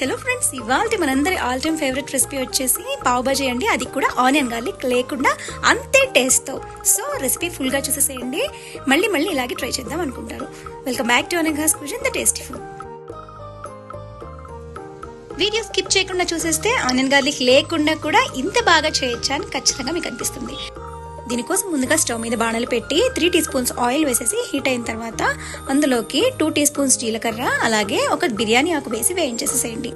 Hello friends, ఇవాళ మనందరి all time favourite recipe వచ్చేసి పావ్ బాజీ అండి. అది కూడా ఆనియన్ గార్లిక్ లేకుండా అంతే టేస్ట్తో. సో రెసిపీ ఫుల్గా చూసేసేయండి. మళ్ళీ ఇలాగే ట్రై చేద్దాం అనుకుంటారు. Welcome back to Anagha's kitchen, the tasty food. Video స్కిప్ చేయకుండా చూసేస్తే ఆనియన్ గార్లిక్ లేకుండా కూడా ఇంత బాగా చేయొచ్చా అని ఖచ్చితంగా మీకు అనిపిస్తుంది. దీనికోసం ముందుగా స్టవ్ మీద బాణలు పెట్టి 3 టీ స్పూన్స్ ఆయిల్ వేసేసి హీట్ అయిన తర్వాత అందులోకి 2 టీ స్పూన్స్ జీలకర్ర అలాగే ఒక బిర్యానీ ఆకు వేసి వేయించేసేసేయండి.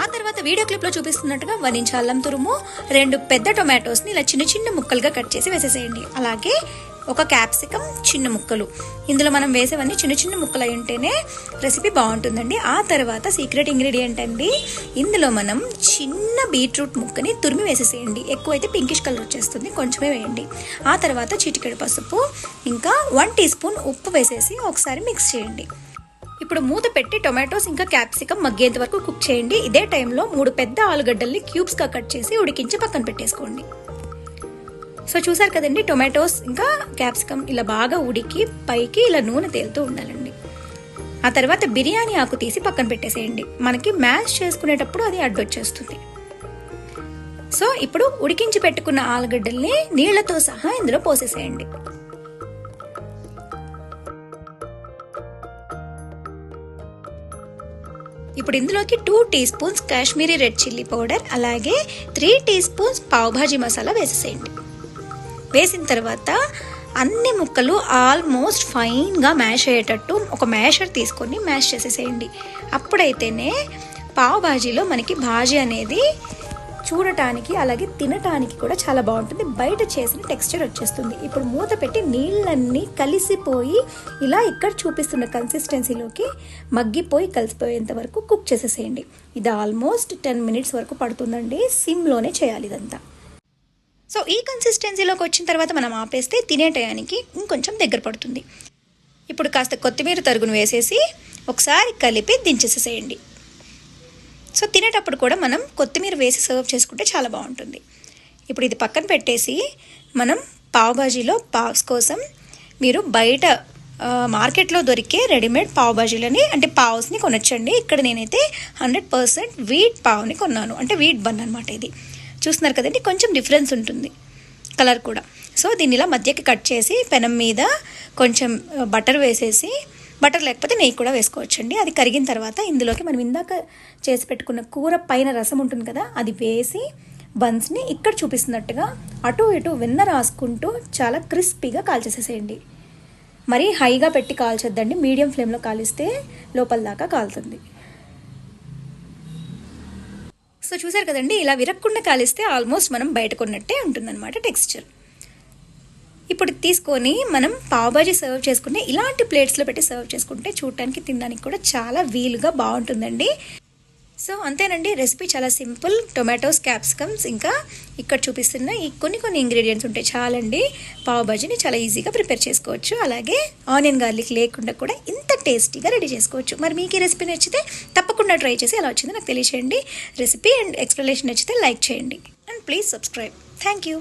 ఆ తర్వాత వీడియో క్లిప్ లో చూపిస్తున్నట్టుగా 1 ఇంచ్ అల్లం తురుము, 2 పెద్ద టొమాటోస్ ని ఇలా చిన్న ముక్కలుగా కట్ చేసి వేసేసేయండి. అలాగే ఒక క్యాప్సికం చిన్న ముక్కలు. ఇందులో మనం వేసేవన్నీ చిన్న ముక్కలు అయి ఉంటేనే రెసిపీ బాగుంటుందండి. ఆ తర్వాత సీక్రెట్ ఇంగ్రీడియంట్ అండి, ఇందులో మనం చిన్న బీట్రూట్ ముక్కని తురిమి వేసేసేయండి. ఎక్కువైతే పింకిష్ కలర్ వచ్చేస్తుంది, కొంచెమే వేయండి. ఆ తర్వాత చిటికెడు పసుపు, ఇంకా 1 టీ స్పూన్ ఉప్పు వేసేసి ఒకసారి మిక్స్ చేయండి. ఇప్పుడు మూత పెట్టి టొమాటోస్ ఇంకా క్యాప్సికం మగ్గేంత వరకు కుక్ చేయండి. ఇదే టైంలో 3 పెద్ద ఆలుగడ్డల్ని క్యూబ్స్ గా కట్ చేసి ఉడికించి పక్కన పెట్టేసుకోండి. సో చూసారు కదండి, టొమాటోస్ ఇంకా క్యాప్సికం ఇలా బాగా ఉడికి పైకి ఇలా నూనె తేలుతూ ఉండాలండి. ఆ తర్వాత బిర్యానీ ఆకు తీసి పక్కన పెట్టేసేయండి. మనకి మ్యాష్ చేసుకునేటప్పుడు అది అడ్డొచ్చేస్తుంది. సో ఇప్పుడు ఉడికించి పెట్టుకున్న ఆలుగడ్డల్ని నీళ్లతో సహా ఇందులో పోసేసేయండి. ఇప్పుడు ఇందులోకి 2 teaspoons Kashmiri red chilli powder అలాగే 3 టీ స్పూన్స్ పావ్ భాజీ మసాలా వేసేసేయండి. వేసిన తర్వాత అన్ని ముక్కలు ఆల్మోస్ట్ ఫైన్గా మ్యాష్ అయ్యేటట్టు ఒక మ్యాషర్ తీసుకొని మ్యాష్ చేసేసేయండి. అప్పుడైతేనే పావ్ భాజీలో మనకి భాజీ అనేది చూడటానికి అలాగే తినటానికి కూడా చాలా బాగుంటుంది. బయట చేసిన టెక్స్చర్ వచ్చేస్తుంది. ఇప్పుడు మూత పెట్టి నీళ్ళన్నీ కలిసిపోయి ఇలా ఇక్కడ చూపిస్తున్న కన్సిస్టెన్సీలోకి మగ్గిపోయి కలిసిపోయేంత వరకు కుక్ చేసేసేయండి. ఇది ఆల్మోస్ట్ 10 మినిట్స్ వరకు పడుతుందండి. సిమ్లోనే చేయాలి ఇదంతా. సో ఈ కన్సిస్టెన్సీలోకి వచ్చిన తర్వాత మనం ఆపేస్తే తినే టయానికి ఇంకొంచెం దగ్గర పడుతుంది. ఇప్పుడు కాస్త కొత్తిమీర తరుగును వేసేసి ఒకసారి కలిపి దించేసేసేయండి. సో తినేటప్పుడు కూడా మనం కొత్తిమీర వేసి సర్వ్ చేసుకుంటే చాలా బాగుంటుంది. ఇప్పుడు ఇది పక్కన పెట్టేసి మనం పావ్ భాజీలో పావ్స్ కోసం మీరు బయట మార్కెట్లో దొరికే రెడీమేడ్ పావ్ భాజీలని అంటే పావ్స్ని కొనొచ్చండి. ఇక్కడ నేనైతే 100% వీట్ పావ్ని కొన్నాను, అంటే వీట్ బన్ అనమాట. ఇది చూస్తున్నారు కదండి, కొంచెం డిఫరెన్స్ ఉంటుంది కలర్ కూడా. సో దీన్ని ఇలా మధ్యకి కట్ చేసి పెనం మీద కొంచెం బటర్ వేసేసి, బటర్ లేకపోతే నెయ్యి కూడా వేసుకోవచ్చండి. అది కరిగిన తర్వాత ఇందులోకి మనం ఇందాక చేసి పెట్టుకున్న కూర పైన రసం ఉంటుంది కదా, అది వేసి బన్స్ని ఇక్కడ చూపిస్తున్నట్టుగా అటు ఇటు వెన్న రాసుకుంటూ చాలా క్రిస్పీగా కాల్చేసేసేయండి. మరీ హైగా పెట్టి కాల్చొద్దండి, మీడియం ఫ్లేమ్లో కాలిస్తే లోపల దాకా కాలుతుంది. సో చూసారు కదండి, ఇలా విరక్కుండా కాలిస్తే ఆల్మోస్ట్ మనం బయట కొన్నట్టే ఉంటుందన్నమాట టెక్స్చర్. ఇప్పుడు తీసుకొని మనం పావ్ భాజీ సర్వ్ చేసుకుంటే ఇలాంటి ప్లేట్స్లో పెట్టి సర్వ్ చేసుకుంటే చూడటానికి తినడానికి కూడా చాలా వీలుగా బాగుంటుందండి. సో అంతేనండి, రెసిపీ చాలా సింపుల్. టొమాటోస్, క్యాప్సికమ్స్ ఇంకా ఇక్కడ చూపిస్తున్న ఈ కొన్ని ఇంగ్రీడియంట్స్ ఉంటే చాలండి. పావ్ భాజీని చాలా ఈజీగా ప్రిపేర్ చేసుకోవచ్చు. అలాగే ఆనియన్ గార్లిక్ లేకుండా కూడా ఇంత టేస్టీగా రెడీ చేసుకోవచ్చు. మరి మీకు ఈ రెసిపీ నచ్చితే తప్పకుండా ట్రై చేసి ఎలా వచ్చిందో నాకు తెలియచేయండి. రెసిపీ అండ్ ఎక్స్ప్లెనేషన్ నచ్చితే లైక్ చేయండి and please subscribe. Thank you.